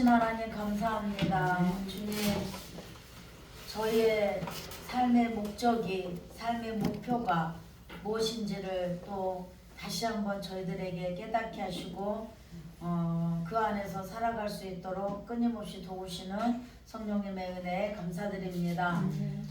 하나님 감사합니다. 주님, 저희의 삶의 목적이, 삶의 목표가 무엇인지를 또 다시 한번 저희들에게 깨닫게 하시고 그 안에서 살아갈 수 있도록 끊임없이 도우시는 성령님의 은혜에 감사드립니다.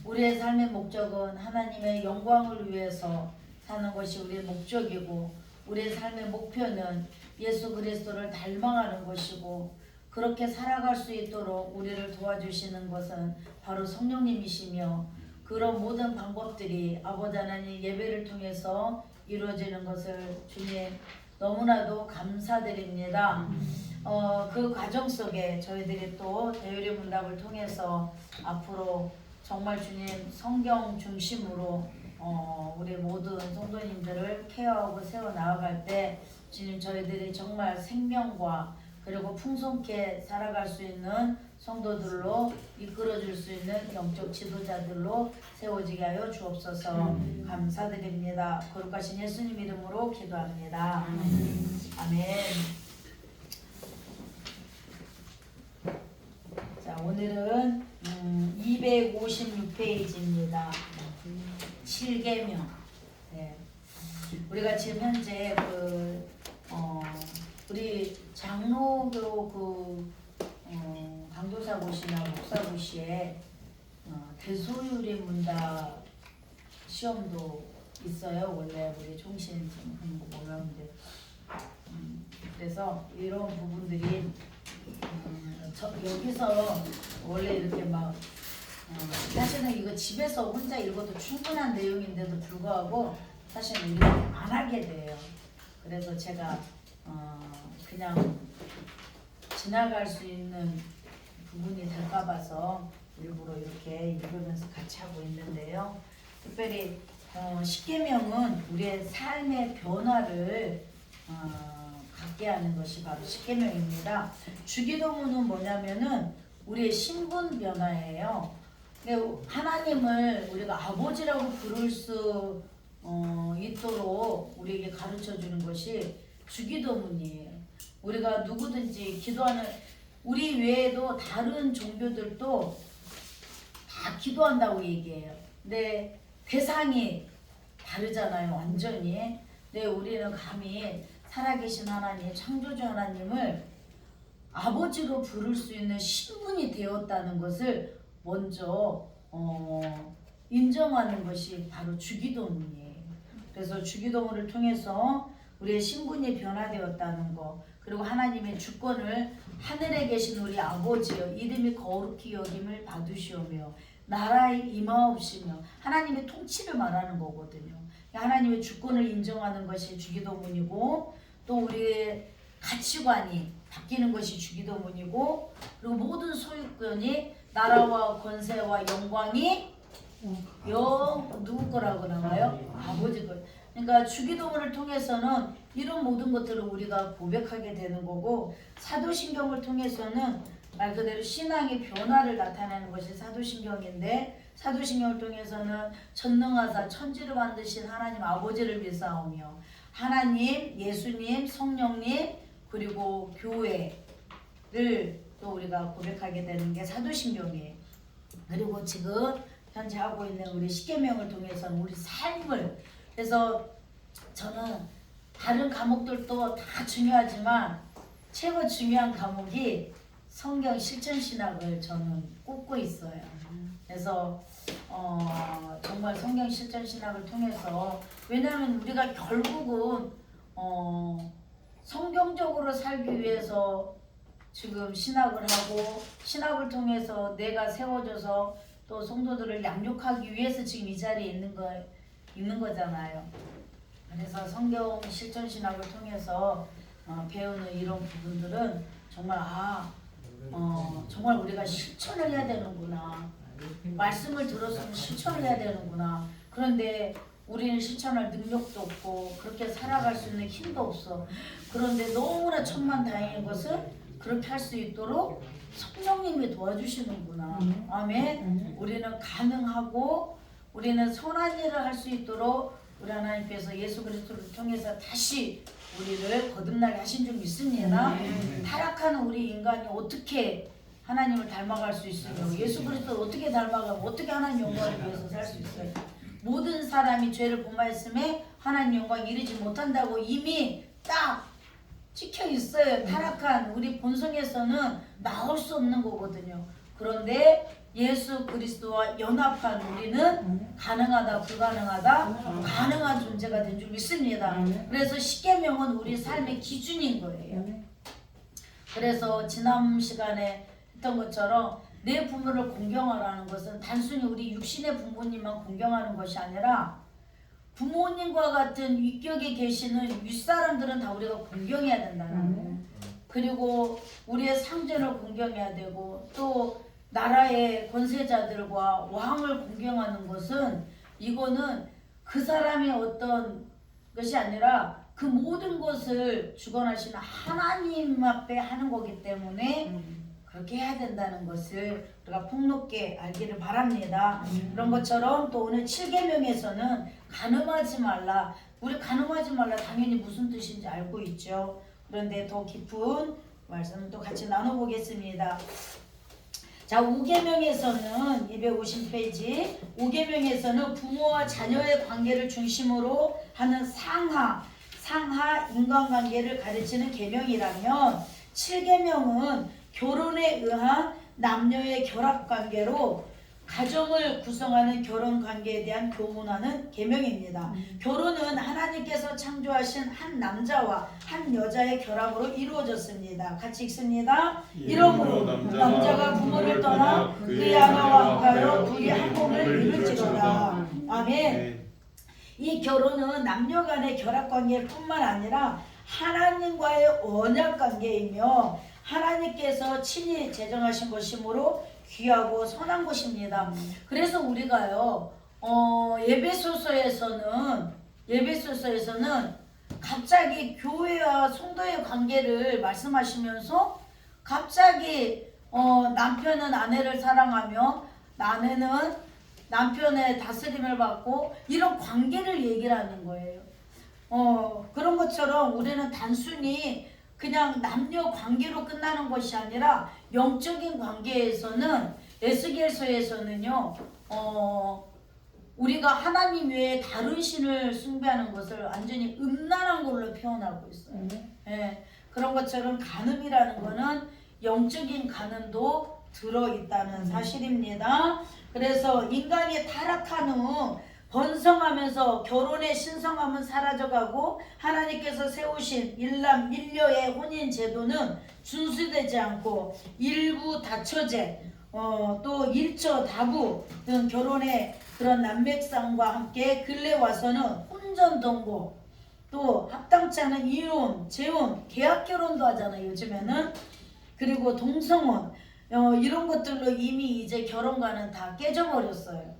우리의 삶의 목적은 하나님의 영광을 위해서 사는 것이 우리의 목적이고, 우리의 삶의 목표는 예수 그리스도를 닮아가는 것이고, 그렇게 살아갈 수 있도록 우리를 도와주시는 것은 바로 성령님이시며, 그런 모든 방법들이 아버지 하나님 예배를 통해서 이루어지는 것을 주님 너무나도 감사드립니다. 그 과정 속에 저희들이 또 대유리 문답을 통해서 앞으로 정말 주님 성경 중심으로 우리 모든 성도님들을 케어하고 세워 나아갈 때 주님 저희들이 정말 생명과 그리고 풍성케 살아갈 수 있는 성도들로 이끌어줄 수 있는 영적 지도자들로 세워지게 하여 주옵소서. 감사드립니다. 거룩하신 예수님 이름으로 기도합니다. 아멘. 자, 오늘은 256페이지입니다. 7계명. 네. 우리가 지금 현재 우리 장로교 강도사고시나 목사고시에 대소유리 문답 시험도 있어요. 원래 우리 총신 지금 하는 거 보면 그래서 이런 부분들이 여기서 원래 이렇게 막 사실은 이거 집에서 혼자 읽어도 충분한 내용인데도 불구하고 사실은 우리가 안 하게 돼요. 그래서 제가 그냥 지나갈 수 있는 부분이 될까 봐서 일부러 이렇게 읽으면서 같이 하고 있는데요. 특별히 십계명은 우리의 삶의 변화를 갖게 하는 것이 바로 십계명입니다. 주기도문은 뭐냐면은 우리의 신분 변화예요. 하나님을 우리가 아버지라고 부를 수 있도록 우리에게 가르쳐 주는 것이 주기도문이에요. 우리가 누구든지 기도하는, 우리 외에도 다른 종교들도 다 기도한다고 얘기해요. 근데 대상이 다르잖아요, 완전히. 근데 우리는 감히 살아계신 하나님, 창조주 하나님을 아버지로 부를 수 있는 신분이 되었다는 것을 먼저 인정하는 것이 바로 주기도문이에요. 그래서 주기도문을 통해서 우리의 신분이 변화되었다는 것, 그리고 하나님의 주권을 하늘에 계신 우리 아버지여 이름이 거룩히 여김을 받으시오며 나라에 임하옵시며, 하나님의 통치를 말하는 거거든요. 하나님의 주권을 인정하는 것이 주기도문이고, 또 우리의 가치관이 바뀌는 것이 주기도문이고, 그리고 모든 소유권이 나라와 권세와 영광이 누구 거라고 나와요? 아버지 거. 그러니까 주기도문을 통해서는 이런 모든 것들을 우리가 고백하게 되는 거고, 사도신경을 통해서는 말 그대로 신앙의 변화를 나타내는 것이 사도신경인데, 사도신경을 통해서는 전능하사 천지를 만드신 하나님 아버지를 믿사오며 하나님, 예수님, 성령님, 그리고 교회를 또 우리가 고백하게 되는 게 사도신경이에요. 그리고 지금 현재 하고 있는 우리 십계명을 통해서는 우리 삶을, 그래서 저는 다른 과목들도 다 중요하지만 최고 중요한 과목이 성경 실천신학을 저는 꼽고 있어요. 그래서 정말 성경 실천신학을 통해서, 왜냐하면 우리가 결국은 성경적으로 살기 위해서 지금 신학을 하고, 신학을 통해서 내가 세워져서 또 성도들을 양육하기 위해서 지금 이 자리에 있는 거잖아요. 그래서 성경 실천신학을 통해서 배우는 이런 부분들은 정말 정말 우리가 실천을 해야 되는구나. 말씀을 들었으면 실천을 해야 되는구나. 그런데 우리는 실천할 능력도 없고 그렇게 살아갈 수 있는 힘도 없어. 그런데 너무나 천만다행인 것은 그렇게 할 수 있도록 성령님이 도와주시는구나. 아멘. 우리는 가능하고 우리는 선한 일을 할 수 있도록 우리 하나님께서 예수 그리스도를 통해서 다시 우리를 거듭나게 하신 줄 믿습니다. 타락하는 우리 인간이 어떻게 하나님을 닮아갈 수 있으며 예수 그리스도를 어떻게 닮아가고 어떻게 하나님 영광을 위해서 살 수 있어요? 모든 사람이 죄를 범하였음에 하나님 영광 이르지 못한다고 이미 딱 찍혀 있어요. 타락한 우리 본성에서는 나올 수 없는 거거든요. 그런데 예수 그리스도와 연합한 우리는 가능하다 불가능하다 가능한 존재가 된 줄 믿습니다. 그래서 십계명은 우리 삶의 기준인 거예요. 그래서 지난 시간에 했던 것처럼 내 부모를 공경하라는 것은 단순히 우리 육신의 부모님만 공경하는 것이 아니라 부모님과 같은 위격에 계시는 윗사람들은 다 우리가 공경해야 된다는 거예요. 그리고 우리의 상전을 공경해야 되고 또 나라의 권세자들과 왕을 공경하는 것은 이거는 그 사람의 어떤 것이 아니라 그 모든 것을 주관하시는 하나님 앞에 하는 거기 때문에 그렇게 해야 된다는 것을 우리가 폭넓게 알기를 바랍니다. 그런 것처럼 또 오늘 7계명에서는 간음하지 말라. 우리 간음하지 말라 당연히 무슨 뜻인지 알고 있죠. 그런데 더 깊은 말씀을 또 같이 나눠보겠습니다. 자, 5계명에서는 250페이지 5계명에서는 부모와 자녀의 관계를 중심으로 하는 상하 인간관계를 가르치는 계명이라면 7계명은 결혼에 의한 남녀의 결합관계로 가정을 구성하는 결혼관계에 대한 교훈하는 계명입니다. 결혼은 하나님께서 창조하신 한 남자와 한 여자의 결합으로 이루어졌습니다. 같이 읽습니다. 이러므로 남자가 부모를 떠나 그의 아내와 합하여 둘이 한 몸을 이룰지로다. 아멘. 이 결혼은 남녀 간의 결합관계뿐만 아니라 하나님과의 언약관계이며 하나님께서 친히 제정하신 것이므로 귀하고 선한 것입니다. 그래서 우리가요 예배소서에서는 갑자기 교회와 성도의 관계를 말씀하시면서 갑자기 남편은 아내를 사랑하며 아내는 남편의 다스림을 받고 이런 관계를 얘기를 하는 거예요. 그런 것처럼 우리는 단순히 그냥 남녀 관계로 끝나는 것이 아니라 영적인 관계에서는 에스겔서에서는요 우리가 하나님 외에 다른 신을 숭배하는 것을 완전히 음란한 걸로 표현하고 있어요. 예, 그런 것처럼 간음이라는 거는 영적인 간음도 들어있다는 사실입니다. 그래서 인간이 타락한 후 번성하면서 결혼의 신성함은 사라져가고 하나님께서 세우신 일남 일녀의 혼인 제도는 준수되지 않고 일부 다처제 또 일처 다부 등 결혼의 그런 남맥상과 함께 근래 와서는 혼전 동거 또 합당치 않은 이혼, 재혼, 계약 결혼도 하잖아요 요즘에는. 그리고 동성혼 이런 것들로 이미 이제 결혼과는 다 깨져버렸어요.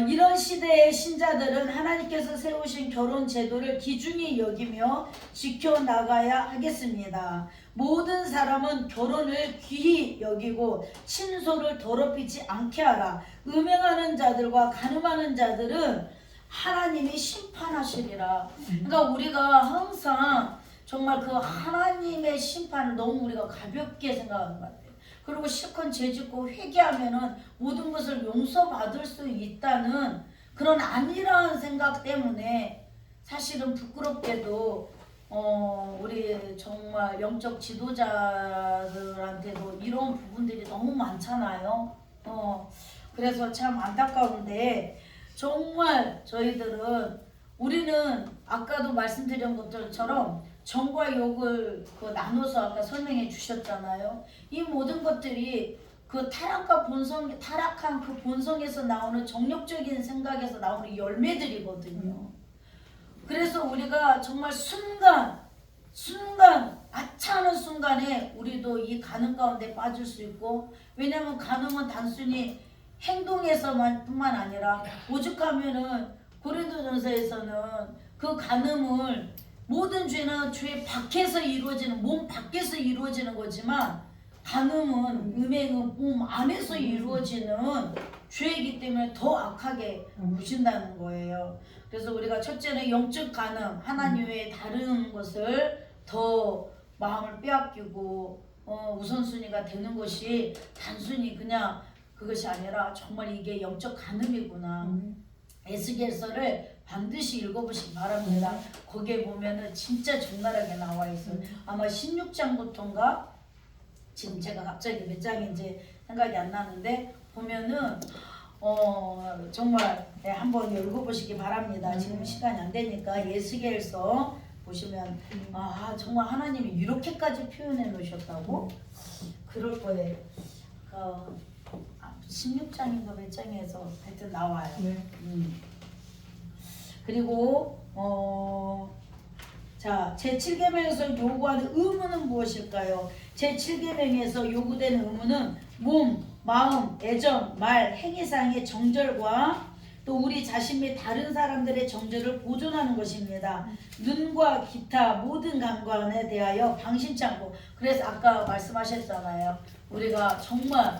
이런 시대의 신자들은 하나님께서 세우신 결혼 제도를 기준히 여기며 지켜나가야 하겠습니다. 모든 사람은 결혼을 귀히 여기고 친소를 더럽히지 않게 하라. 음행하는 자들과 간음하는 자들은 하나님이 심판하시리라. 그러니까 우리가 항상 정말 그 하나님의 심판을 너무 우리가 가볍게 생각하는 것 같아요. 그리고 실컷 죄짓고 회개하면은 모든 것을 용서받을 수 있다는 그런 안일한 생각 때문에 사실은 부끄럽게도 우리 정말 영적 지도자들한테도 이런 부분들이 너무 많잖아요. 그래서 참 안타까운데 정말 저희들은 우리는 아까도 말씀드린 것들처럼 정과 욕을 나눠서 아까 설명해 주셨잖아요. 이 모든 것들이 그 타락한 그 본성에서 나오는 정욕적인 생각에서 나오는 열매들이거든요. 그래서 우리가 정말 순간 아차하는 순간에 우리도 이 간음 가운데 빠질 수 있고, 왜냐하면 간음은 단순히 행동에서만 뿐만 아니라 오죽하면은 고린도전서에서는 그 간음을 모든 죄는 죄 밖에서 이루어지는 몸 밖에서 이루어지는 거지만 간음은 음행은 몸 안에서 이루어지는 죄이기 때문에 더 악하게 구신다는 거예요. 그래서 우리가 첫째는 영적 간음, 하나님 외에 다른 것을 더 마음을 빼앗기고 우선순위가 되는 것이 단순히 그냥 그것이 아니라 정말 이게 영적 간음이구나. 에스겔서를 반드시 읽어보시기 바랍니다. 거기에 보면은 진짜 적나라하게 나와 있어요. 아마 16장부터인가 지금 제가 갑자기 몇 장인지 생각이 안 나는데 보면은 정말 한번 읽어보시기 바랍니다. 지금 시간이 안 되니까 에스겔서 보시면 정말 하나님이 이렇게까지 표현해 놓으셨다고? 그럴 거예요. 16장인가 몇 장에서 하여튼 나와요. 그리고 자, 제7계명에서 요구하는 의무는 무엇일까요? 제7계명에서 요구되는 의무는 몸, 마음, 애정, 말, 행위상의 정절과 또 우리 자신 및 다른 사람들의 정절을 보존하는 것입니다. 눈과 기타 모든 감관에 대하여 방심치 않고, 그래서 아까 말씀하셨잖아요. 우리가 정말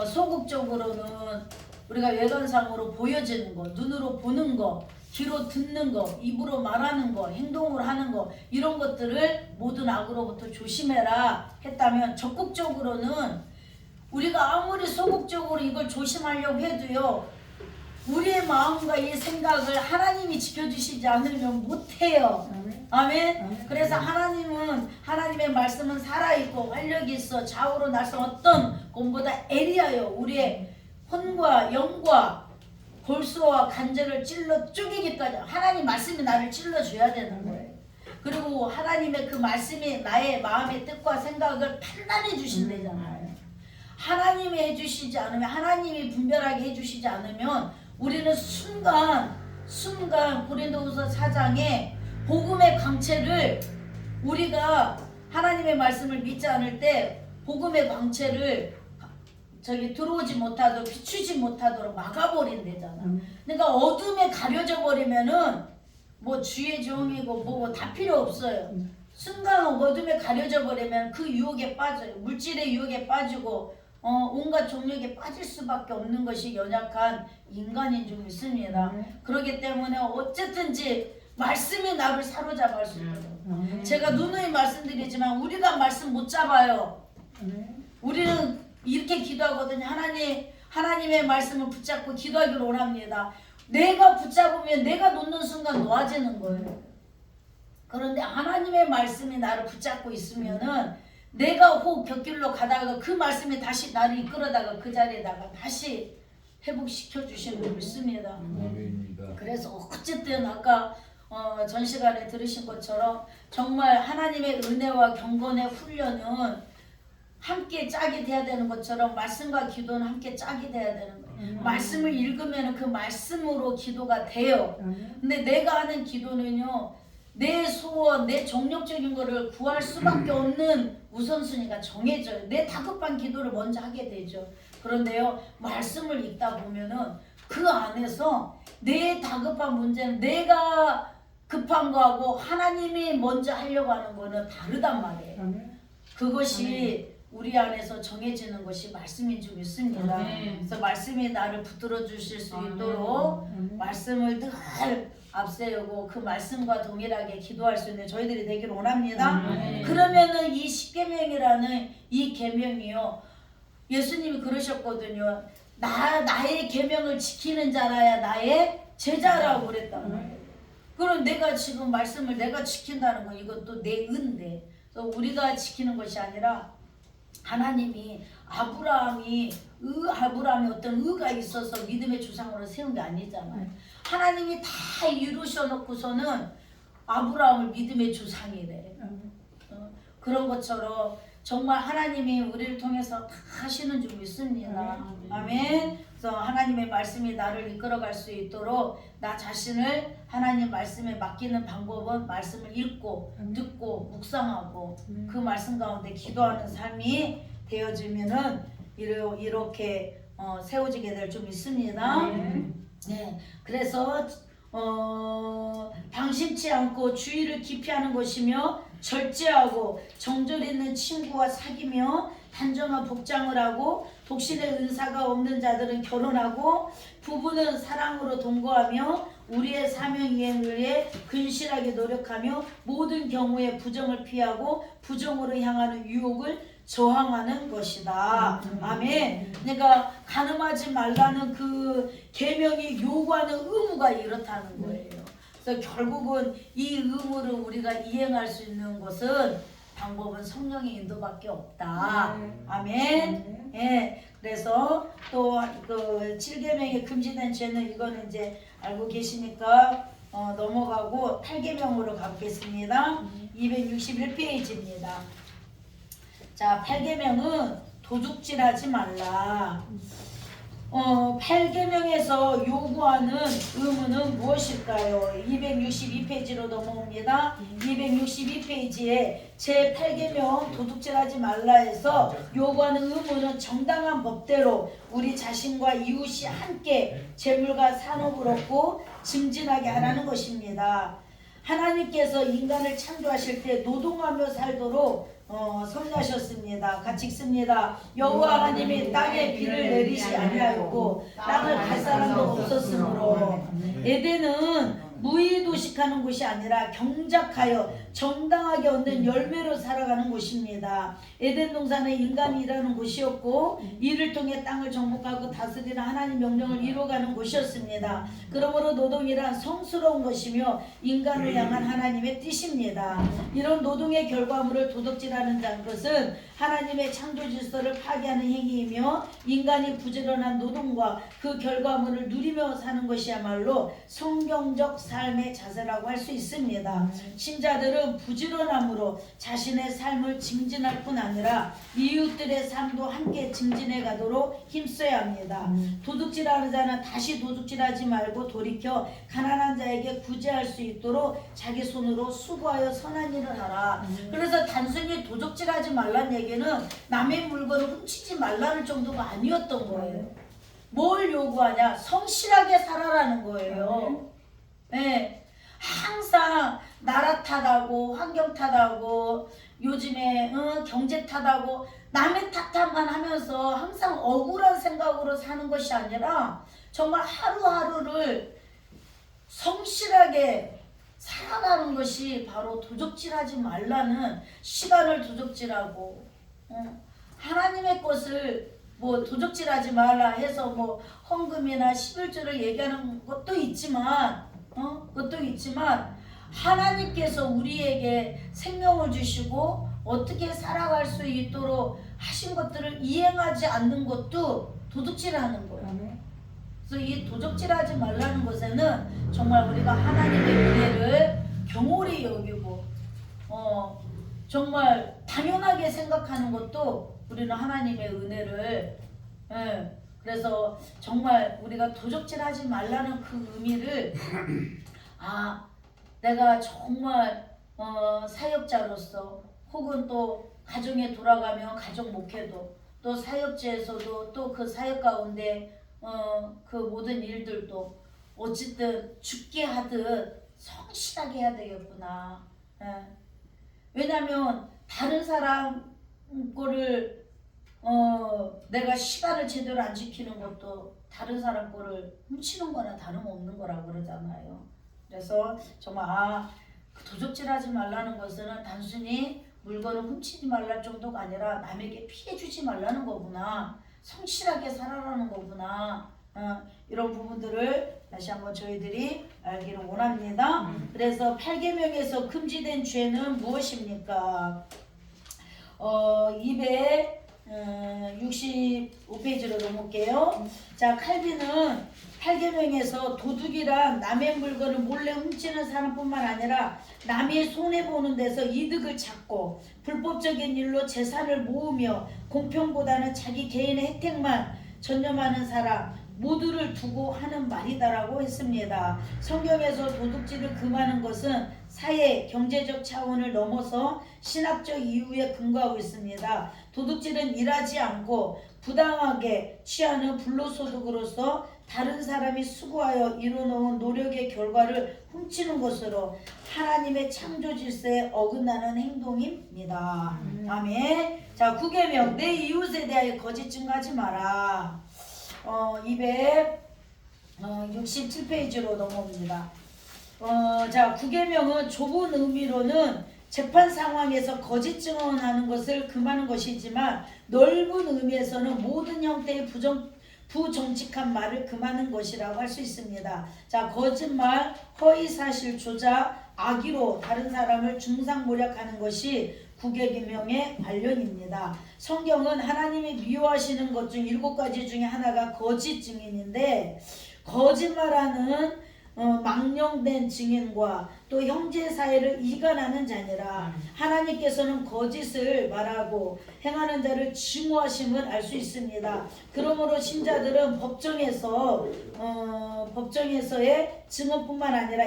소극적으로는 우리가 외관상으로 보여지는 거, 눈으로 보는 거, 귀로 듣는 거, 입으로 말하는 거, 행동으로 하는 거, 이런 것들을 모든 악으로부터 조심해라 했다면, 적극적으로는 우리가 아무리 소극적으로 이걸 조심하려고 해도요, 우리의 마음과 이 생각을 하나님이 지켜주시지 않으면 못해요. 아멘. 그래서 하나님의 말씀은 살아있고 활력이 있어 좌우로 날선 어떤 것보다 에리하여 우리의 혼과 영과 골수와 간절을 찔러 쪼개기까지 하나님 말씀이 나를 찔러줘야 되는 거예요. 그리고 하나님의 그 말씀이 나의 마음의 뜻과 생각을 판단해 주신다잖아요. 하나님이 해주시지 않으면, 하나님이 분별하게 해주시지 않으면 우리는 순간 고린도후서 4장에 복음의 광채를, 우리가 하나님의 말씀을 믿지 않을 때 복음의 광채를 들어오지 못하도록, 비추지 못하도록 막아버린대잖아. 그러니까 어둠에 가려져 버리면은 뭐 주의 종이고 뭐 다 필요 없어요. 순간 어둠에 가려져 버리면 그 유혹에 빠져요. 물질의 유혹에 빠지고 온갖 종력에 빠질 수밖에 없는 것이 연약한 인간인 줄 믿습니다. 그렇기 때문에 어쨌든지 말씀이 나를 사로잡을 수 있어요. 제가 누누이 말씀드리지만 우리가 말씀 못 잡아요. 우리는 이렇게 기도하거든요. 하나님의 말씀을 붙잡고 기도하기를 원합니다. 내가 붙잡으면 내가 놓는 순간 놓아지는 거예요. 그런데 하나님의 말씀이 나를 붙잡고 있으면은 내가 혹 곁길로 가다가 그 말씀이 다시 나를 이끌어다가 그 자리에다가 다시 회복시켜 주시는 줄 믿습니다. 그래서 어쨌든 아까 전 시간에 들으신 것처럼 정말 하나님의 은혜와 경건의 훈련은 함께 짝이 돼야 되는 것처럼 말씀과 기도는 함께 짝이 돼야 되는 거예요. 말씀을 읽으면 그 말씀으로 기도가 돼요. 근데 내가 하는 기도는요, 내 소원, 내 정력적인 거를 구할 수밖에 없는 우선순위가 정해져요. 내 다급한 기도를 먼저 하게 되죠. 그런데요, 말씀을 읽다 보면은 그 안에서 내 다급한 문제는 내가 급한 거하고 하나님이 먼저 하려고 하는 거는 다르단 말이에요. 그것이 우리 안에서 정해지는 것이 말씀인 줄 믿습니다. 그래서 말씀이 나를 붙들어 주실 수 있도록 말씀을 늘 앞세우고 그 말씀과 동일하게 기도할 수 있는 저희들이 되기를 원합니다. 그러면은 이 십계명이라는 이 계명이요, 예수님이 그러셨거든요. 나의 계명을 지키는 자라야 나의 제자라고 그랬단 말이에요. 그럼 내가 지금 말씀을 내가 지킨다는 건 이것도 내 은데, 그래서 우리가 지키는 것이 아니라 하나님이 아브라함이 어떤 의가 있어서 믿음의 조상으로 세운 게 아니잖아요. 하나님이 다 이루셔 놓고서는 아브라함을 믿음의 조상이래. 그런 것처럼 정말 하나님이 우리를 통해서 다 하시는 줄 믿습니다. 아멘. 그래서 하나님의 말씀이 나를 이끌어갈 수 있도록 나 자신을 하나님 말씀에 맡기는 방법은 말씀을 읽고 듣고 묵상하고 그 말씀 가운데 기도하는 삶이 되어지면은 이렇게 세워지게 될 줄 믿습니다. 네, 그래서 방심치 않고 주의를 기피하는 것이며 절제하고 정절 있는 친구와 사귀며 단정한 복장을 하고 독신의 은사가 없는 자들은 결혼하고 부부는 사랑으로 동거하며 우리의 사명 이행을 위해 근실하게 노력하며 모든 경우에 부정을 피하고 부정으로 향하는 유혹을 저항하는 것이다. 아멘. 그러니까 간음하지 말라는 그 계명이 요구하는 의무가 이렇다는 거예요. 그래서 결국은 이 의무를 우리가 이행할 수 있는 것은 방법은 성령의 인도밖에 없다. 아멘. 예. 그래서 또 그 7계명에 금지된 죄는 이거는 이제 알고 계시니까 넘어가고 8계명으로 가겠습니다. 261페이지입니다. 자, 8계명은 도둑질하지 말라. 8계명에서 요구하는 의무는 무엇일까요? 262페이지로 넘어옵니다. 262페이지에 제8계명 도둑질하지 말라에서 요구하는 의무는 정당한 법대로 우리 자신과 이웃이 함께 재물과 산업을 얻고 증진하게 하라는 것입니다. 하나님께서 인간을 창조하실 때 노동하며 살도록 섭리하셨습니다. 같이 읽습니다. 여호와 하나님이 땅에 비를 내리시 아니하였고 땅을 갈 사람도 없었으므로 에덴은 무의도식하는 곳이 아니라 경작하여 정당하게 얻는 열매로 살아가는 곳입니다. 에덴 동산은 인간이 일하는 곳이었고 이를 통해 땅을 정복하고 다스리는 하나님 명령을 이루어가는 곳이었습니다. 그러므로 노동이란 성스러운 것이며 인간을 향한 하나님의 뜻입니다. 이런 노동의 결과물을 도둑질하는 것은 하나님의 창조 질서를 파괴하는 행위이며 인간이 부지런한 노동과 그 결과물을 누리며 사는 것이야말로 성경적 삶의 자세라고 할 수 있습니다. 신자들은 부지런함으로 자신의 삶을 증진할 뿐 아니라 이웃들의 삶도 함께 증진해 가도록 힘써야 합니다. 도둑질하는 자는 다시 도둑질하지 말고 돌이켜 가난한 자에게 구제할 수 있도록 자기 손으로 수고하여 선한 일을 하라. 그래서 단순히 도둑질하지 말라는 얘기는 남의 물건을 훔치지 말라는 정도가 아니었던 거예요. 뭘 요구하냐? 성실하게 살아라는 거예요. 네. 항상 나라 탓하고 환경 탓하고 요즘에 경제 탓하고 남의 탓만 하면서 항상 억울한 생각으로 사는 것이 아니라 정말 하루하루를 성실하게 살아가는 것이 바로 도둑질하지 말라는, 시간을 도둑질하고 하나님의 것을 뭐 도둑질하지 말라 해서 뭐 헌금이나 11조를 얘기하는 것도 있지만 하나님께서 우리에게 생명을 주시고 어떻게 살아갈 수 있도록 하신 것들을 이행하지 않는 것도 도둑질하는 거예요. 그래서 이 도둑질하지 말라는 것에는 정말 우리가 하나님의 은혜를 경홀히 여기고 정말 당연하게 생각하는 것도 우리는 하나님의 은혜를 그래서 정말 우리가 도둑질하지 말라는 그 의미를 내가 정말 사역자로서 혹은 또 가정에 돌아가면 가정 목회도 또 사역지에서도 또 그 사역 가운데 그 모든 일들도 어쨌든 죽게 하듯 성실하게 해야 되겠구나. 왜냐하면 다른 사람 거를 내가 시간을 제대로 안 지키는 것도 다른 사람 거를 훔치는 거나 다름없는 거라고 그러잖아요. 그래서 정말 도둑질하지 말라는 것은 단순히 물건을 훔치지 말랄 정도가 아니라 남에게 피해 주지 말라는 거구나, 성실하게 살아라는 거구나, 이런 부분들을 다시 한번 저희들이 알기를 원합니다. 그래서 8계명에서 금지된 죄는 무엇입니까? 265페이지로 넘을게요. 자, 칼빈은 8계명에서 도둑이란 남의 물건을 몰래 훔치는 사람뿐만 아니라 남의 손해보는 데서 이득을 찾고 불법적인 일로 재산을 모으며 공평보다는 자기 개인의 혜택만 전념하는 사람 모두를 두고 하는 말이다라고 했습니다. 성경에서 도둑질을 금하는 것은 사회, 경제적 차원을 넘어서 신학적 이유에 근거하고 있습니다. 도둑질은 일하지 않고 부당하게 취하는 불로소득으로서 다른 사람이 수고하여 이뤄놓은 노력의 결과를 훔치는 것으로 하나님의 창조 질서에 어긋나는 행동입니다. 아멘. 자, 9계명 내 이웃에 대하여 거짓 증거하지 마라. 267페이지로 넘어옵니다. 자, 9계명은 좁은 의미로는 재판 상황에서 거짓 증언하는 것을 금하는 것이지만 넓은 의미에서는 모든 형태의 부정직한 말을 금하는 것이라고 할 수 있습니다. 자, 거짓말, 허위사실, 조작, 악의로 다른 사람을 중상모략하는 것이 9계명의 관련입니다. 성경은 하나님이 미워하시는 것 중 7가지 중에 하나가 거짓 증인인데, 거짓말하는 망령된 증인과 또 형제 사이를 이간하는 자니라. 하나님께서는 거짓을 말하고 행하는 자를 증오하심을 알 수 있습니다. 그러므로 신자들은 법정에서의 증언뿐만 아니라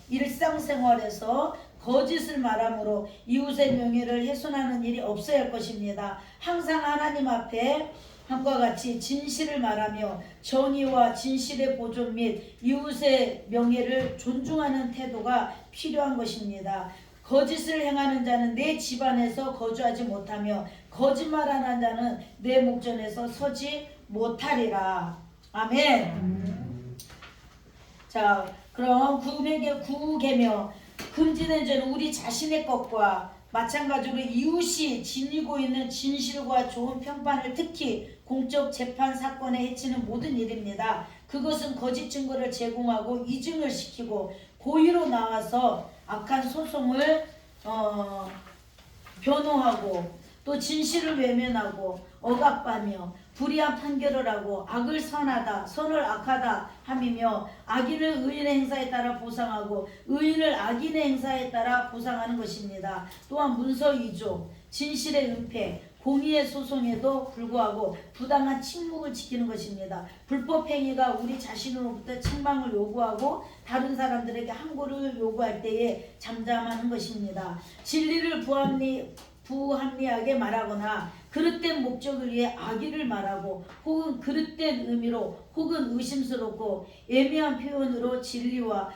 일상생활에서 거짓을 말함으로 이웃의 명예를 훼손하는 일이 없어야 할 것입니다. 항상 하나님 앞에 함과 같이 진실을 말하며 정의와 진실의 보존 및 이웃의 명예를 존중하는 태도가 필요한 것입니다. 거짓을 행하는 자는 내 집안에서 거주하지 못하며 거짓말하는 자는 내 목전에서 서지 못하리라. 아멘. 자, 그럼 9계명 금지된 죄는 우리 자신의 것과 마찬가지로 이웃이 지니고 있는 진실과 좋은 평판을 특히 공적 재판 사건에 해치는 모든 일입니다. 그것은 거짓 증거를 제공하고 이증을 시키고 고의로 나와서 악한 소송을 변호하고 또 진실을 외면하고 억압하며 불의한 판결을 하고 악을 선하다 선을 악하다 함이며 악인을 의인의 행사에 따라 보상하고 의인을 악인의 행사에 따라 보상하는 것입니다. 또한 문서 위조, 진실의 은폐, 공의의 소송에도 불구하고 부당한 침묵을 지키는 것입니다. 불법 행위가 우리 자신으로부터 책망을 요구하고 다른 사람들에게 항고를 요구할 때에 잠잠하는 것입니다. 진리를 부합리하게 말하거나 그릇된 목적을 위해 악의를 말하고 혹은 그릇된 의미로 혹은 의심스럽고 애매한 표현으로 진리와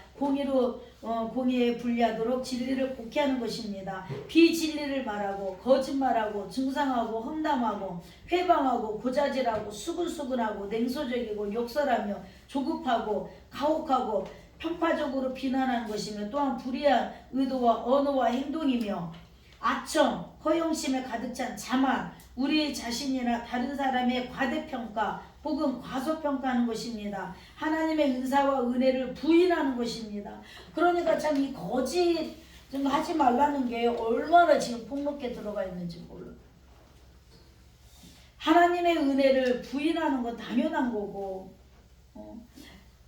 공의에 불리하도록 진리를 복해하는 것입니다. 비진리를 말하고 거짓말하고 증상하고 험담하고 회방하고 고자질하고 수근수근하고 냉소적이고 욕설하며 조급하고 가혹하고 편파적으로 비난하는 것이며 또한 불의한 의도와 언어와 행동이며 아청, 허영심에 가득 찬 자만, 우리 자신이나 다른 사람의 과대평가 혹은 과소평가하는 것입니다. 하나님의 은사와 은혜를 부인하는 것입니다. 그러니까 참 이 거짓 좀 하지 말라는 게 얼마나 지금 폭넓게 들어가 있는지 몰라. 하나님의 은혜를 부인하는 건 당연한 거고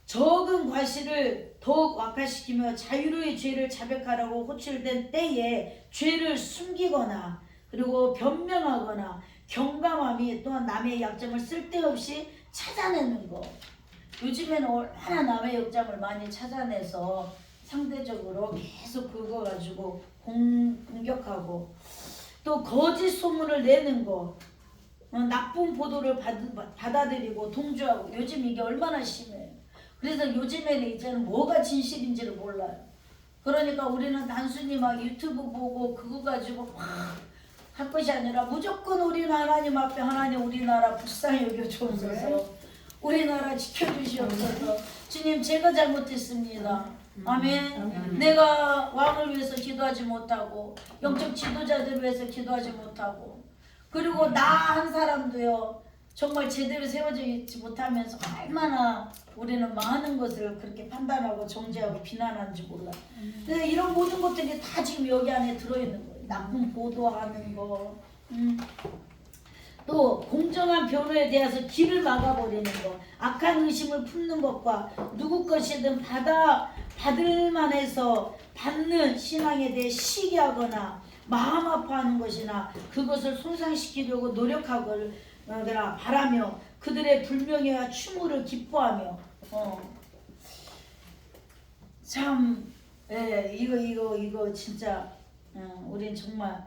적은 과실을 더욱 악화시키며 자유로의 죄를 자백하라고 호출된 때에 죄를 숨기거나 그리고 변명하거나 경감함이 또한 남의 약점을 쓸데없이 찾아내는 거. 요즘에는 얼마나 남의 약점을 많이 찾아내서 상대적으로 계속 그거 가지고 공격하고 또 거짓 소문을 내는 거. 나쁜 보도를 받아들이고 동조하고 요즘 이게 얼마나 심해요. 그래서 요즘에는 이제는 뭐가 진실인지를 몰라요. 그러니까 우리는 단순히 막 유튜브 보고 그거 가지고 막 할 것이 아니라 무조건 우리는 하나님 앞에 하나님 우리나라 불쌍히 여겨주옵소서. 우리나라 지켜주시옵소서. 주님 제가 잘못했습니다. 아멘. 내가 왕을 위해서 기도하지 못하고 영적 지도자들을 위해서 기도하지 못하고 그리고 나 한 사람도요 정말 제대로 세워져 있지 못하면서 얼마나 우리는 많은 것을 그렇게 판단하고 정죄하고 비난하는지 몰라요. 근데 이런 모든 것들이 다 지금 여기 안에 들어있는 거예요. 나쁜 보도하는 거, 또 공정한 변호에 대해서 길을 막아버리는 것, 악한 의심을 품는 것과 누구 것이든 받을 만해서 받는 신앙에 대해 시기하거나 마음 아파하는 것이나 그것을 손상시키려고 노력하거나 바라며 그들의 불명예와 추모를 기뻐하며 참 이거 진짜 우린 정말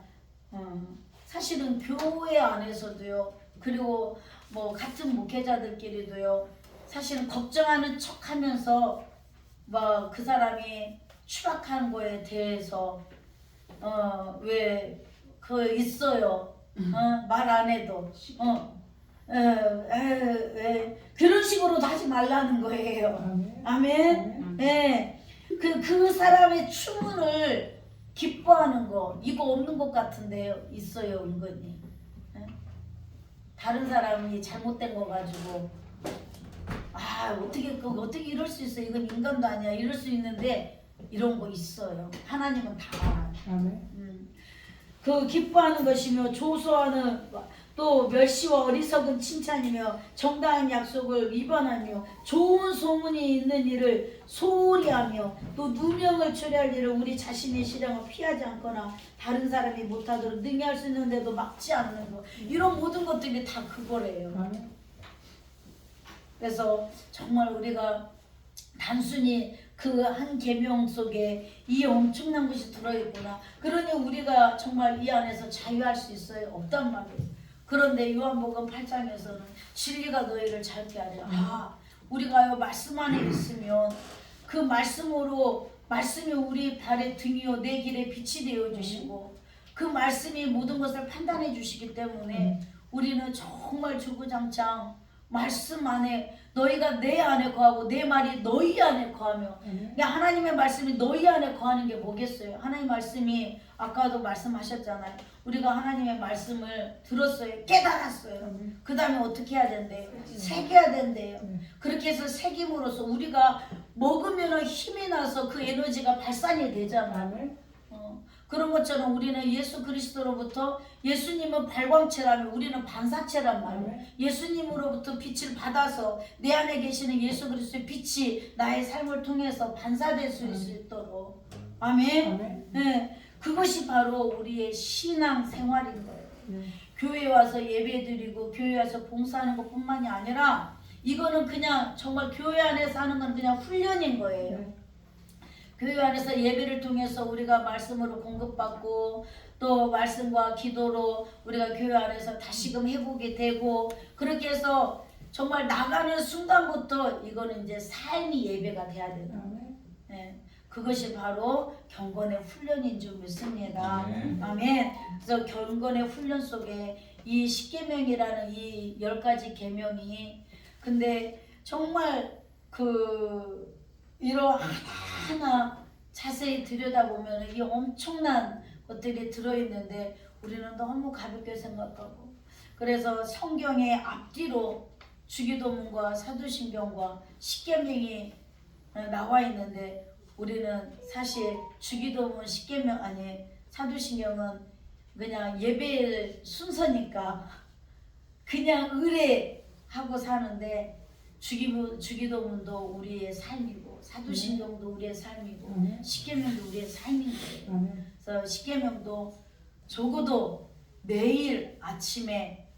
사실은 교회 안에서도요 그리고 뭐 같은 목회자들끼리도요. 사실은 걱정하는 척하면서 막 그 사람이 추락한 거에 대해서 왜 그 있어요. 말 안 해도 왜 그런 식으로도 하지 말라는 거예요. 아멘. 네. 그 사람의 추문을 기뻐하는 거 이거 없는 것 같은데요. 있어요, 은근히. 네? 다른 사람이 잘못된 거 가지고 어떻게 이럴 수 있어? 이건 인간도 아니야. 이럴 수 있는데 이런 거 있어요. 하나님은 다. 그 기뻐하는 것이며 조소하는 또 멸시와 어리석은 칭찬이며 정당한 약속을 위반하며 좋은 소문이 있는 일을 소홀히 하며 또 누명을 처리할 일을 우리 자신의 시량을 피하지 않거나 다른 사람이 못하도록 능히 할 수 있는데도 막지 않는 거 이런 모든 것들이 다 그거래요. 그래서 정말 우리가 단순히 그 한 계명 속에 이 엄청난 것이 들어있구나. 그러니 우리가 정말 이 안에서 자유할 수 있어요? 없단 말이에요. 그런데 요한복음 8장에서는 진리가 너희를 자유케 하리라. 우리가요 말씀 안에 있으면 그 말씀으로 말씀이 우리 발의 등이요 내 길에 빛이 되어 주시고 그 말씀이 모든 것을 판단해 주시기 때문에 우리는 정말 주구장창 말씀 안에 너희가 내 안에 거하고 내 말이 너희 안에 거하며 하나님의 말씀이 너희 안에 거하는 게 뭐겠어요? 하나님 말씀이 아까도 말씀하셨잖아요. 우리가 하나님의 말씀을 들었어요. 깨달았어요. 그 다음에 어떻게 해야 된대요? 새겨야 된대요. 그렇게 해서 새김으로써 우리가 먹으면 힘이 나서 그 에너지가 발산이 되잖아요. 그런 것처럼 우리는 예수 그리스도로부터 예수님은 발광체라면 우리는 반사체란 말이에요. 예수님으로부터 빛을 받아서 내 안에 계시는 예수 그리스도의 빛이 나의 삶을 통해서 반사될 수 있도록 아멘. 네, 그것이 바로 우리의 신앙 생활인 거예요. 교회 와서 예배드리고 교회 와서 봉사하는 것뿐만이 아니라 이거는 그냥 정말 교회 안에서 하는 건 그냥 훈련인 거예요. 교회 안에서 예배를 통해서 우리가 말씀으로 공급받고 또 말씀과 기도로 우리가 교회 안에서 다시금 회복이 되고 그렇게 해서 정말 나가는 순간부터 이거는 이제 삶이 예배가 돼야 되는 거예요. 네. 그것이 바로 경건의 훈련인 줄 믿습니다. 아멘. 그래서 경건의 훈련 속에 이 십계명이라는 이 10가지 계명이 근데 정말 이런 하나 자세히 들여다보면 이 엄청난 것들이 들어있는데 우리는 너무 가볍게 생각하고 그래서 성경의 앞뒤로 주기도문과 사도신경과 십계명이 나와 있는데 우리는 사실 주기도문 십계명 아니 사도신경은 그냥 예배의 순서니까 그냥 의례하고 사는데 주기도문도 우리의 삶이고 사도신경도 우리의 삶이고 십계명도 우리의 삶인 거예요. 그래서 십계명도 적어도 매일 아침에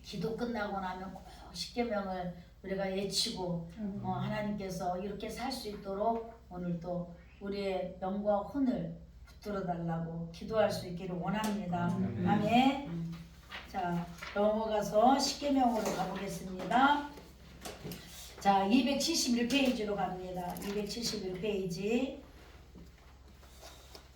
기도 끝나고 나면 꼭 십계명을 우리가 외치고 하나님께서 이렇게 살 수 있도록 오늘도 우리의 영과 혼을 붙들어 달라고 기도할 수 있기를 원합니다. 아멘. 자, 넘어가서 십계명으로 가보겠습니다. 자, 271페이지로 갑니다. 271페이지.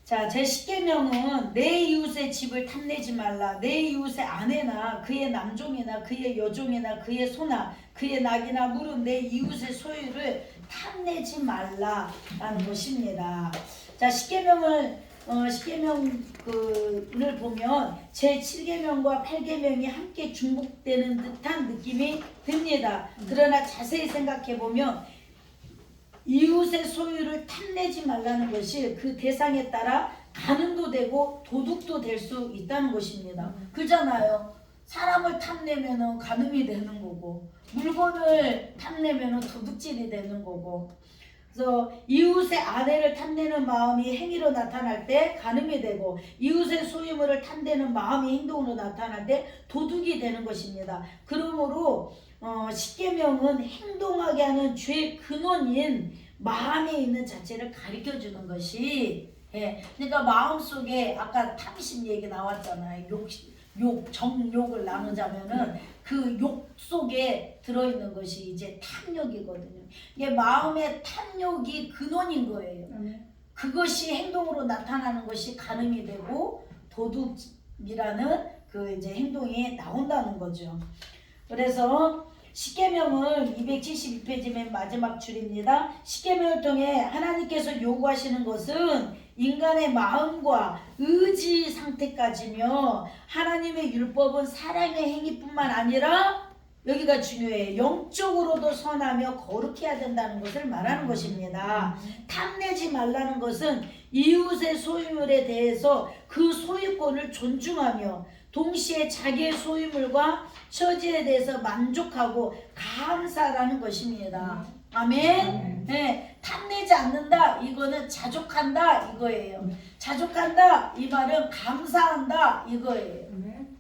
자, 제 십계명은 내 이웃의 집을 탐내지 말라. 내 이웃의 아내나 그의 남종이나 그의 여종이나 그의 소나 그의 낙이나 물은 내 이웃의 소유를 탐내지 말라라는 것입니다. 자, 십계명을 보면 제 7계명과 8계명이 함께 중복되는 듯한 느낌이 듭니다. 그러나 자세히 생각해 보면 이웃의 소유를 탐내지 말라는 것이 그 대상에 따라 간음도 되고 도둑도 될 수 있다는 것입니다. 그렇잖아요. 사람을 탐내면 간음이 되는 거고 물건을 탐내면 도둑질이 되는 거고 그래서 이웃의 아내를 탐내는 마음이 행위로 나타날 때 간음이 되고 이웃의 소유물을 탐내는 마음이 행동으로 나타날 때 도둑이 되는 것입니다. 그러므로 십계명은 행동하게 하는 죄의 근원인 마음에 있는 자체를 가르쳐주는 것이 그러니까 마음속에 아까 탐심 얘기 나왔잖아요. 정욕을 나누자면은 그 욕 속에 들어있는 것이 이제 탐욕이거든요. 이게 마음의 탐욕이 근원인 거예요. 그것이 행동으로 나타나는 것이 간음이 되고 도둑이라는 그 이제 행동이 나온다는 거죠. 그래서 십계명을 272페이지 맨 마지막 줄입니다. 십계명을 통해 하나님께서 요구하시는 것은 인간의 마음과 의지 상태까지며 하나님의 율법은 사랑의 행위뿐만 아니라 여기가 중요해요. 영적으로도 선하며 거룩해야 된다는 것을 말하는 것입니다. 탐내지 말라는 것은 이웃의 소유물에 대해서 그 소유권을 존중하며 동시에 자기의 소유물과 처지에 대해서 만족하고 감사하라는 것입니다. 아멘. 네, 탐내지 않는다 이거는 자족한다 이거예요. 자족한다 이 말은 감사한다 이거예요.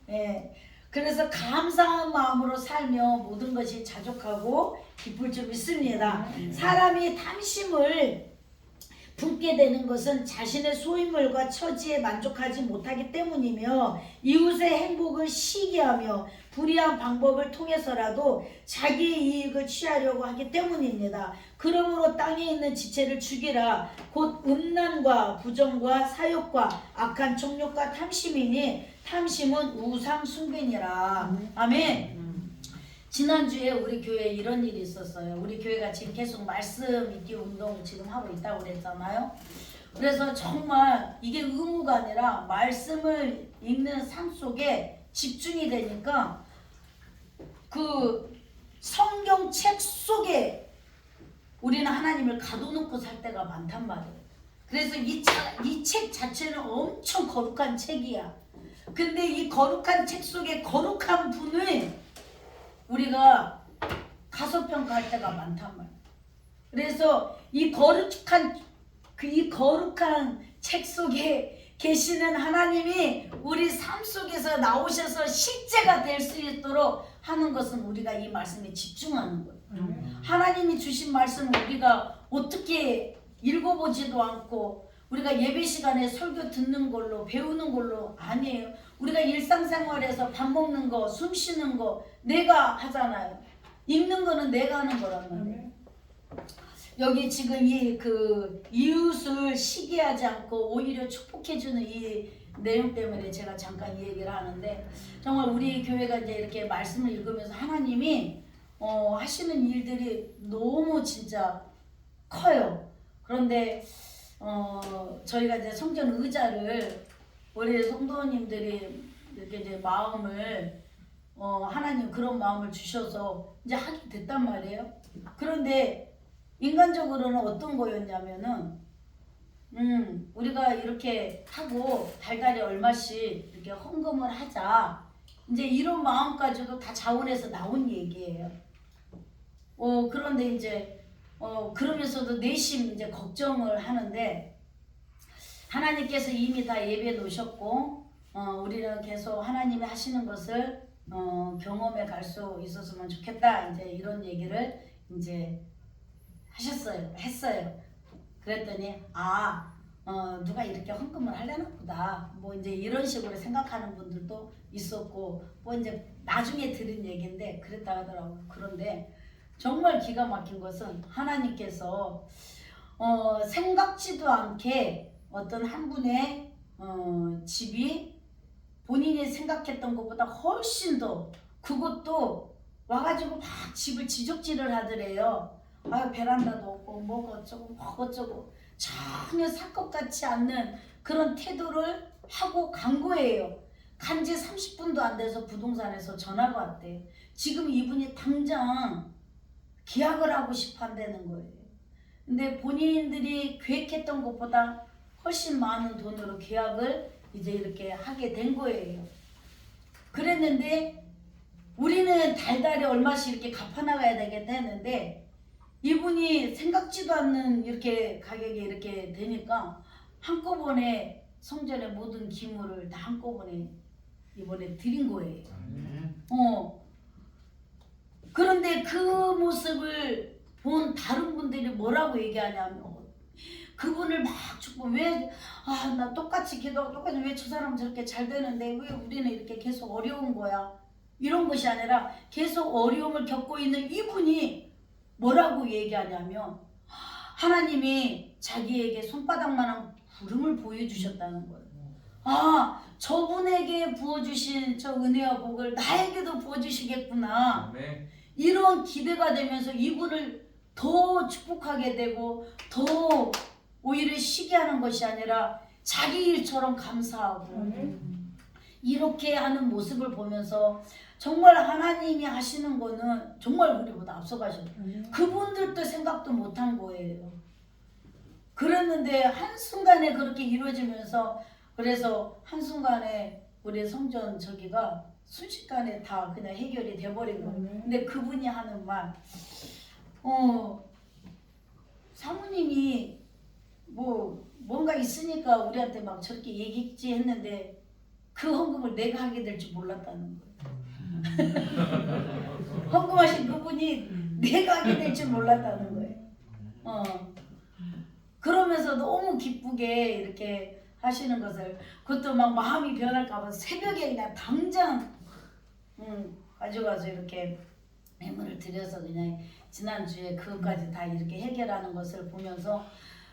네, 그래서 감사한 마음으로 살며 모든 것이 자족하고 기쁠 줄 믿습니다. 사람이 탐심을 품게 되는 것은 자신의 소유물과 처지에 만족하지 못하기 때문이며 이웃의 행복을 시기하며 불의한 방법을 통해서라도 자기의 이익을 취하려고 하기 때문입니다. 그러므로 땅에 있는 지체를 죽이라. 곧 음란과 부정과 사욕과 악한 정욕과 탐심이니 탐심은 우상 숭배니라. 아멘. 지난주에 우리 교회에 이런 일이 있었어요. 우리 교회가 지금 계속 말씀 읽기 운동을 지금 하고 있다고 그랬잖아요. 그래서 정말 이게 의무가 아니라 말씀을 읽는 삶 속에 집중이 되니까 그 성경책 속에 우리는 하나님을 가둬놓고 살 때가 많단 말이에요. 그래서 이 책 자체는 엄청 거룩한 책이야. 근데 이 거룩한 책 속에 거룩한 분을 우리가 가소평가할 때가 많단 말이야. 그래서 이 거룩한 책 속에 계시는 하나님이 우리 삶 속에서 나오셔서 실제가 될 수 있도록 하는 것은 우리가 이 말씀에 집중하는 거예요. 하나님이 주신 말씀을 우리가 어떻게 읽어보지도 않고 우리가 예배 시간에 설교 듣는 걸로 배우는 걸로 아니에요. 우리가 일상생활에서 밥 먹는 거, 숨 쉬는 거 내가 하잖아요. 읽는 거는 내가 하는 거란 말이에요. 여기 지금 그 이웃을 시기하지 않고 오히려 축복해주는 이 내용 때문에 제가 잠깐 이 얘기를 하는데 정말 우리 교회가 이제 이렇게 말씀을 읽으면서 하나님이 하시는 일들이 너무 진짜 커요. 그런데 저희가 이제 성전 의자를 우리 성도님들이 이렇게 이제 마음을 하나님 그런 마음을 주셔서 이제 하게 됐단 말이에요. 그런데 인간적으로는 어떤 거였냐면은 우리가 이렇게 하고 달달이 얼마씩 이렇게 헌금을 하자 이제 이런 마음까지도 다 자원해서 나온 얘기예요. 그런데 이제 그러면서도 내심 이제 걱정을 하는데 하나님께서 이미 다 예배해 놓으셨고 우리는 계속 하나님이 하시는 것을 경험해 갈 수 있었으면 좋겠다 이제 이런 얘기를 이제 했어요. 그랬더니 누가 이렇게 헌금을 하려나 보다 뭐 이제 이런 식으로 생각하는 분들도 있었고 뭐 이제 나중에 들은 얘기인데 그랬다 하더라고요. 그런데 정말 기가 막힌 것은 하나님께서 생각지도 않게 어떤 한 분의 집이 본인이 생각했던 것보다 훨씬 더 그것도 와가지고 막 집을 지적질을 하더래요. 베란다도 없고 뭐가 어쩌고 전혀 살 것 같지 않는 그런 태도를 하고 간 거예요. 간지 30분도 안 돼서 부동산에서 전화가 왔대요. 지금 이분이 당장 계약을 하고 싶어 한다는 거예요. 근데 본인들이 계획했던 것보다 훨씬 많은 돈으로 계약을 이제 이렇게 하게 된 거예요. 그랬는데 우리는 달달이 얼마씩 이렇게 갚아나가야 되겠다 했는데 이분이 생각지도 않는 이렇게 가격이 이렇게 되니까 한꺼번에 성전의 모든 기물을 다 한꺼번에 이번에 드린 거예요. 그런데 그 모습을 본 다른 분들이 뭐라고 얘기하냐면 그분을 막 축복. 왜 나 똑같이 기도하고 똑같이 왜 저 사람은 저렇게 잘 되는데 왜 우리는 이렇게 계속 어려운 거야? 이런 것이 아니라 계속 어려움을 겪고 있는 이분이 뭐라고 얘기하냐면 하나님이 자기에게 손바닥만한 구름을 보여주셨다는 거예요. 저분에게 부어주신 저 은혜와 복을 나에게도 부어주시겠구나. 이런 기대가 되면서 이분을 더 축복하게 되고 더 오히려 시기하는 것이 아니라 자기 일처럼 감사하고 이렇게 하는 모습을 보면서 정말 하나님이 하시는 거는 정말 우리보다 앞서가셔요. 그분들도 생각도 못한 거예요. 그랬는데 한순간에 그렇게 이루어지면서 그래서 한순간에 우리 성전 저기가 순식간에 다 그냥 해결이 돼버린 거예요. 근데 그분이 하는 말 사모님이 뭔가 있으니까 우리한테 막 저렇게 얘기했지 했는데 그 헌금을 내가 하게 될 줄 몰랐다는 거예요. 헌금하신 그분이 내가 하게 될 줄 몰랐다는 거예요. 그러면서 너무 기쁘게 이렇게 하시는 것을 그것도 막 마음이 변할까봐 새벽에 그냥 당장 가져가서 이렇게 예물을 드려서 그냥 지난주에 그것까지 다 이렇게 해결하는 것을 보면서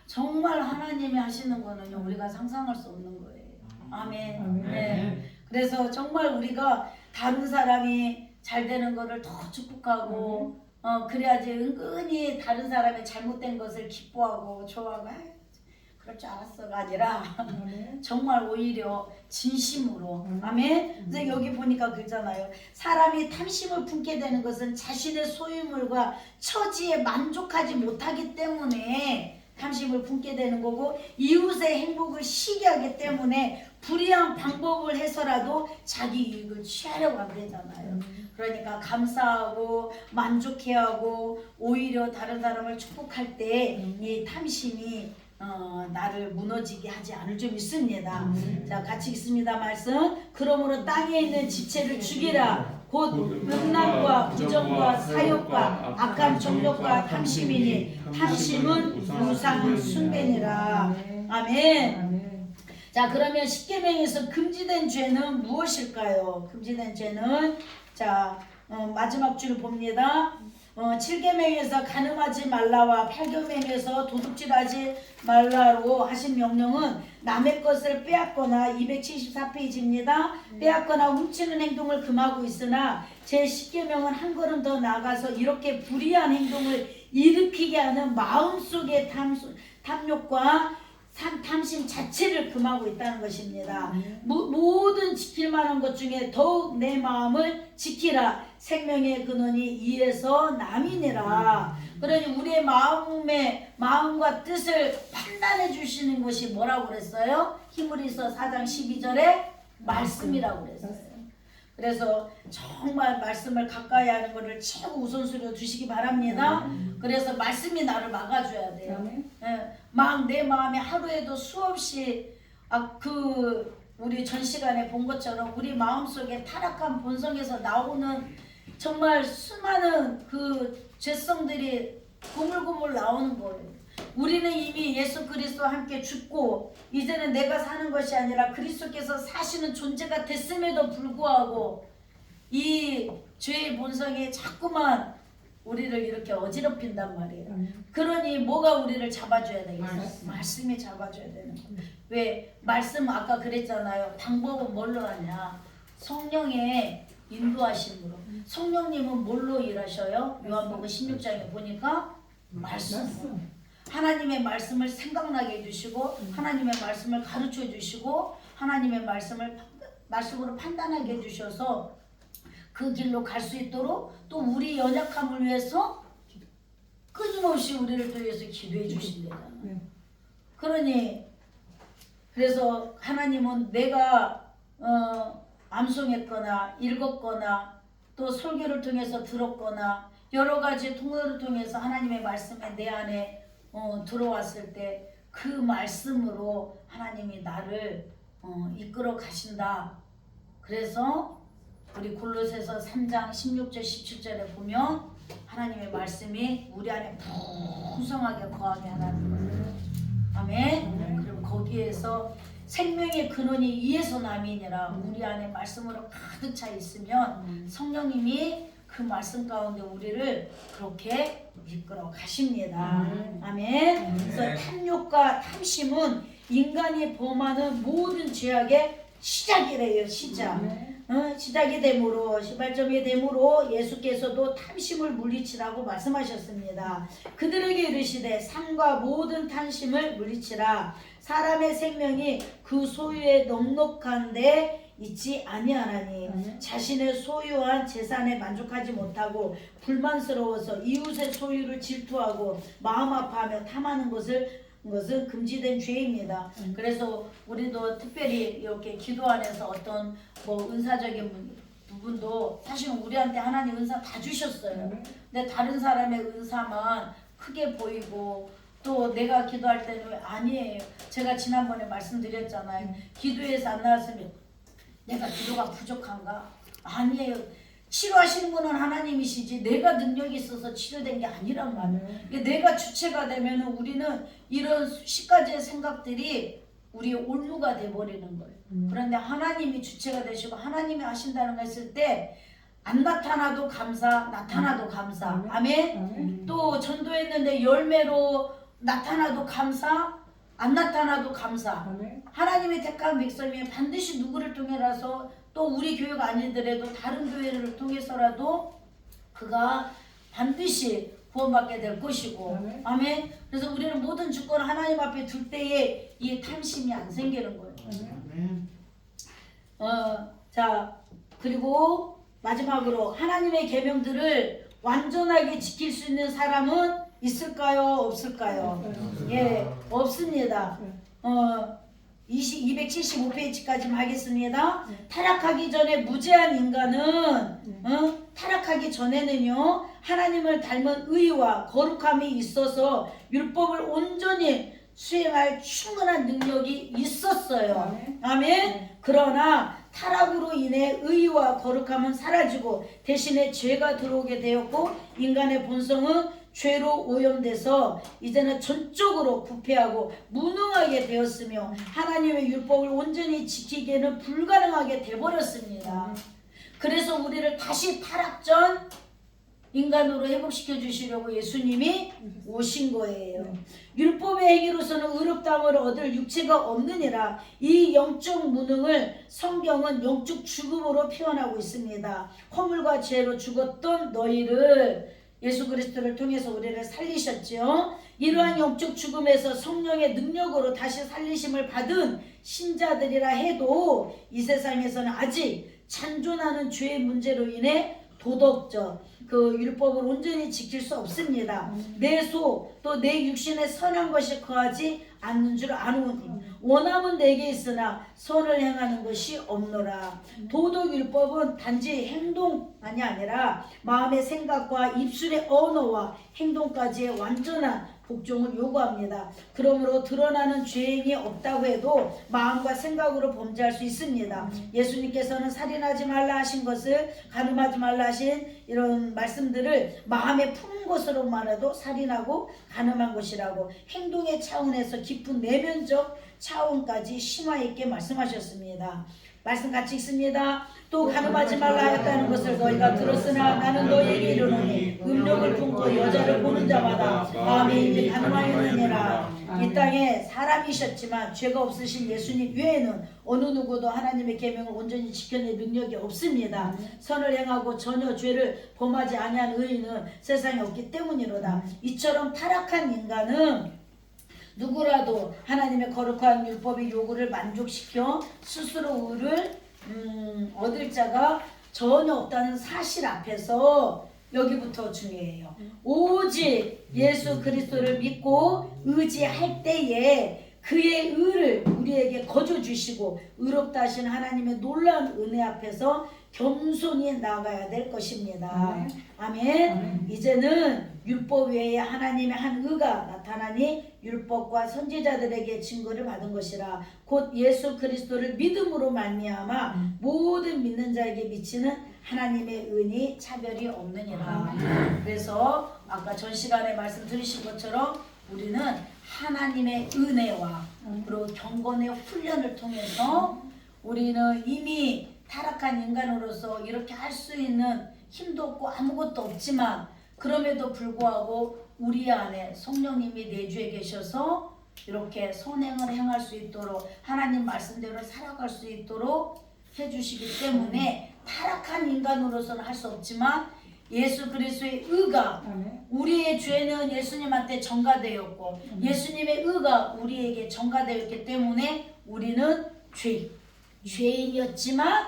정말 하나님이 하시는 거는 우리가 상상할 수 없는 거예요. 아멘. 네. 그래서 정말 우리가 다른 사람이 잘 되는 거를 더 축복하고 그래야지 은근히 다른 사람의 잘못된 것을 기뻐하고 좋아하고 그럴 줄 알았어가 아니라 정말 오히려 진심으로 아멘. 그래서 여기 보니까 그러잖아요. 사람이 탐심을 품게 되는 것은 자신의 소유물과 처지에 만족하지 못하기 때문에 탐심을 품게 되는 거고 이웃의 행복을 시기하기 때문에 불이한 방법을 해서라도 자기 이익을 취하려고 한대잖아요. 그러니까 감사하고 만족해하고 오히려 다른 사람을 축복할 때 이 탐심이 나를 무너지게 하지 않을 줄 믿습니다. 자, 같이 읽습니다. 말씀. 그러므로 땅에 있는 지체를 죽이라. 곧 음란과 부정과 사욕과 악한 정욕과 탐심이니 탐심은 우상 숭배니라. 아멘. 자, 그러면 십계명에서 금지된 죄는 무엇일까요? 금지된 죄는 자 마지막 줄을 봅니다. 7계명에서 간음하지 말라와 8계명에서 도둑질하지 말라로 하신 명령은 남의 것을 빼앗거나 274페이지입니다. 빼앗거나 훔치는 행동을 금하고 있으나 제10계명은 한 걸음 더 나아가서 이렇게 불의한 행동을 일으키게 하는 마음속의 탐욕과 탐심 자체를 금하고 있다는 것입니다. 모든 지킬 만한 것 중에 더욱 내 마음을 지키라. 생명의 근원이 이에서 남이니라. 그러니 우리의 마음과 뜻을 판단해 주시는 것이 뭐라고 그랬어요? 히브리서 4장 12절에 말씀이라고 그랬어요. 그래서 정말 말씀을 가까이 하는 것을 최고 우선순위로 두시기 바랍니다. 그래서 말씀이 나를 막아줘야 돼요. 막 내 마음에 하루에도 수없이 우리 전 시간에 본 것처럼 우리 마음속에 타락한 본성에서 나오는 정말 수많은 그 죄성들이 고물고물 나오는 거예요. 우리는 이미 예수 그리스도와 함께 죽고 이제는 내가 사는 것이 아니라 그리스도께서 사시는 존재가 됐음에도 불구하고 이 죄의 본성이 자꾸만 우리를 이렇게 어지럽힌단 말이에요. 그러니 뭐가 우리를 잡아줘야 되겠어요? 말씀이 잡아줘야 되는 거예요. 왜? 말씀 아까 그랬잖아요. 방법은 뭘로 하냐? 성령의 인도하심으로. 성령님은 뭘로 일하셔요? 요한복음 16장에 보니까 말씀. 하나님의 말씀을 생각나게 해주시고 하나님의 말씀을 가르쳐 주시고 하나님의 말씀으로 판단하게 해주셔서 그 길로 갈 수 있도록 또 우리 연약함을 위해서 끊임없이 우리를 또 위해서 기도해 주신다잖아요. 그러니 그래서 하나님은 내가 암송했거나 읽었거나 또 설교를 통해서 들었거나 여러 가지 통로를 통해서 하나님의 말씀이 내 안에 들어왔을 때 그 말씀으로 하나님이 나를 이끌어 가신다. 그래서 우리 골로새서 3장 16절 17절에 보면 하나님의 말씀이 우리 안에 풍성하게 거하게 하라는 거예요. 아멘. 그리고 거기에서 생명의 근원이 이에서 남이니라. 우리 안에 말씀으로 가득 차 있으면 성령님이 그 말씀 가운데 우리를 그렇게 이끌어 가십니다. 아멘. 그래서 탐욕과 탐심은 인간이 범하는 모든 죄악의 시작이래요. 시작. 시작이 되므로 시발점이 되므로 예수께서도 탐심을 물리치라고 말씀하셨습니다. 그들에게 이르시되 삼가 모든 탐심을 물리치라. 사람의 생명이 그 소유에 넉넉한데 있지 아니하나니 자신의 소유한 재산에 만족하지 못하고 불만스러워서 이웃의 소유를 질투하고 마음 아파하며 탐하는 것은 금지된 죄입니다. 그래서 우리도 특별히 이렇게 기도 안에서 어떤 뭐 은사적인 부분도 사실 우리한테 하나님 은사 다 주셨어요. 근데 다른 사람의 은사만 크게 보이고 또 내가 기도할 때는 아니에요. 제가 지난번에 말씀드렸잖아요. 기도에서 안 나왔으면 내가 기도가 부족한가? 아니에요. 치료하시는 분은 하나님이시지 내가 능력이 있어서 치료된 게 아니란 말이에요. 내가 주체가 되면 우리는 이런 수십가지의 생각들이 우리의 올무가 돼버리는 거예요. 그런데 하나님이 주체가 되시고 하나님이 하신다는 거 했을 때 안 나타나도 감사, 나타나도 감사. 아멘. 또 전도했는데 열매로 나타나도 감사, 안 나타나도 감사. 하나님의 택한 백성이 반드시 누구를 통해라서 또 우리 교회가 아니더라도 다른 교회를 통해서라도 그가 반드시 구원받게 될 것이고. 아멘. 그래서 우리는 모든 주권을 하나님 앞에 둘 때에 이 탐심이 안 생기는 거예요. 자, 그리고 마지막으로 하나님의 계명들을 완전하게 지킬 수 있는 사람은 있을까요? 없을까요? 예, 없습니다. 275페이지까지 하겠습니다. 타락하기 전에 무죄한 인간은 타락하기 전에는요 하나님을 닮은 의와 거룩함이 있어서 율법을 온전히 수행할 충분한 능력이 있었어요. 아멘. 그러나 타락으로 인해 의와 거룩함은 사라지고 대신에 죄가 들어오게 되었고 인간의 본성은 죄로 오염돼서 이제는 전적으로 부패하고 무능하게 되었으며 하나님의 율법을 온전히 지키기에는 불가능하게 되어버렸습니다. 그래서 우리를 다시 타락전 인간으로 회복시켜 주시려고 예수님이 오신 거예요. 율법의 행위로서는 의롭다함을 얻을 육체가 없느니라. 이 영적 무능을 성경은 영적 죽음으로 표현하고 있습니다. 허물과 죄로 죽었던 너희를 예수 그리스도를 통해서 우리를 살리셨죠. 이러한 영적 죽음에서 성령의 능력으로 다시 살리심을 받은 신자들이라 해도 이 세상에서는 아직 찬존하는 죄의 문제로 인해 도덕적 그 율법을 온전히 지킬 수 없습니다. 내 속 또 내 육신에 선한 것이 거하지 않는 줄 아노니 원함은 내게 있으나 선을 행하는 것이 없노라. 도덕 율법은 단지 행동만이 아니라 마음의 생각과 입술의 언어와 행동까지의 완전한 복종을 요구합니다. 그러므로 드러나는 죄행이 없다고 해도 마음과 생각으로 범죄할 수 있습니다. 예수님께서는 살인하지 말라 하신 것을 간음하지 말라 하신 이런 말씀들을 마음에 품은 것으로만 해도 살인하고 간음한 것이라고 행동의 차원에서 깊은 내면적 차원까지 심화 있게 말씀하셨습니다. 말씀 같이 읽습니다. 또 간음하지 말라 하였다는 것을 너희가 들었으나 나는 너희에게 이르노니 음욕을 품고 여자를 보는 자마다 마음에 이미 간음하였느니라. 이 땅에 사람이셨지만 죄가 없으신 예수님 외에는 어느 누구도 하나님의 계명을 온전히 지켜낼 능력이 없습니다. 선을 행하고 전혀 죄를 범하지 아니한 의인은 세상에 없기 때문이로다. 이처럼 타락한 인간은 누구라도 하나님의 거룩한 율법의 요구를 만족시켜 스스로 의를 얻을 자가 전혀 없다는 사실 앞에서 여기부터 중요해요. 오직 예수 그리스도를 믿고 의지할 때에 그의 의를 우리에게 거저 주시고 의롭다 하신 하나님의 놀라운 은혜 앞에서 겸손히 나가야 될 것입니다. 아멘. 이제는 율법 외에 하나님의 한 의가 나타나니 율법과 선지자들에게 증거를 받은 것이라. 곧 예수 그리스도를 믿음으로 말미암아 모든 믿는 자에게 미치는 하나님의 은이 차별이 없느니라. 그래서 아까 전 시간에 말씀 들으신 것처럼 우리는 하나님의 은혜와 그리고 경건의 훈련을 통해서 우리는 이미 타락한 인간으로서 이렇게 할 수 있는 힘도 없고 아무것도 없지만 그럼에도 불구하고 우리 안에 성령님이 내주에 계셔서 이렇게 선행을 행할 수 있도록 하나님 말씀대로 살아갈 수 있도록 해주시기 때문에 타락한 인간으로서는 할 수 없지만 예수 그리스도의 의가 우리의 죄는 예수님한테 전가되었고 예수님의 의가 우리에게 전가되었기 때문에 우리는 죄인이었지만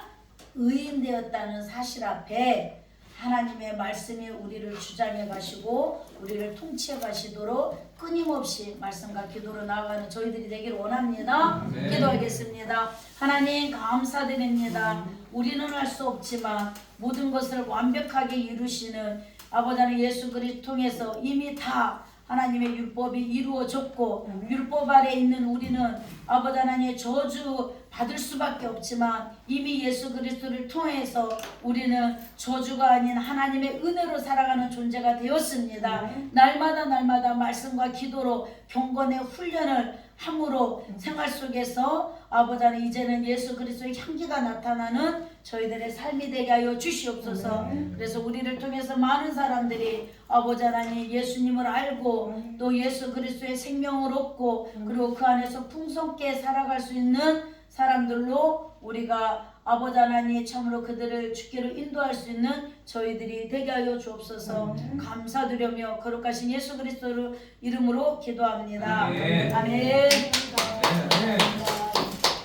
의인 되었다는 사실 앞에 하나님의 말씀이 우리를 주장해 가시고 우리를 통치해 가시도록 끊임없이 말씀과 기도로 나아가는 저희들이 되기를 원합니다. 기도하겠습니다. 하나님 감사드립니다. 우리는 할 수 없지만 모든 것을 완벽하게 이루시는 아버지 하나님 예수 그리스도 통해서 이미 다 하나님의 율법이 이루어졌고 율법 아래 있는 우리는 아버지 하나님의 저주 받을 수밖에 없지만 이미 예수 그리스도를 통해서 우리는 저주가 아닌 하나님의 은혜로 살아가는 존재가 되었습니다. 날마다 말씀과 기도로 경건의 훈련을 함으로 생활 속에서 아버지 하나님 이제는 예수 그리스도의 향기가 나타나는 저희들의 삶이 되게 하여 주시옵소서. 그래서 우리를 통해서 많은 사람들이 아버지 하나님 예수님을 알고 또 예수 그리스도의 생명을 얻고 그리고 그 안에서 풍성케 살아갈 수 있는 사람들로 우리가 아버지 하나님 참으로 그들을 주께로 인도할 수 있는 저희들이 되게 하여 주옵소서. 감사드리며 거룩하신 예수 그리스도 이름으로 기도합니다. 아멘.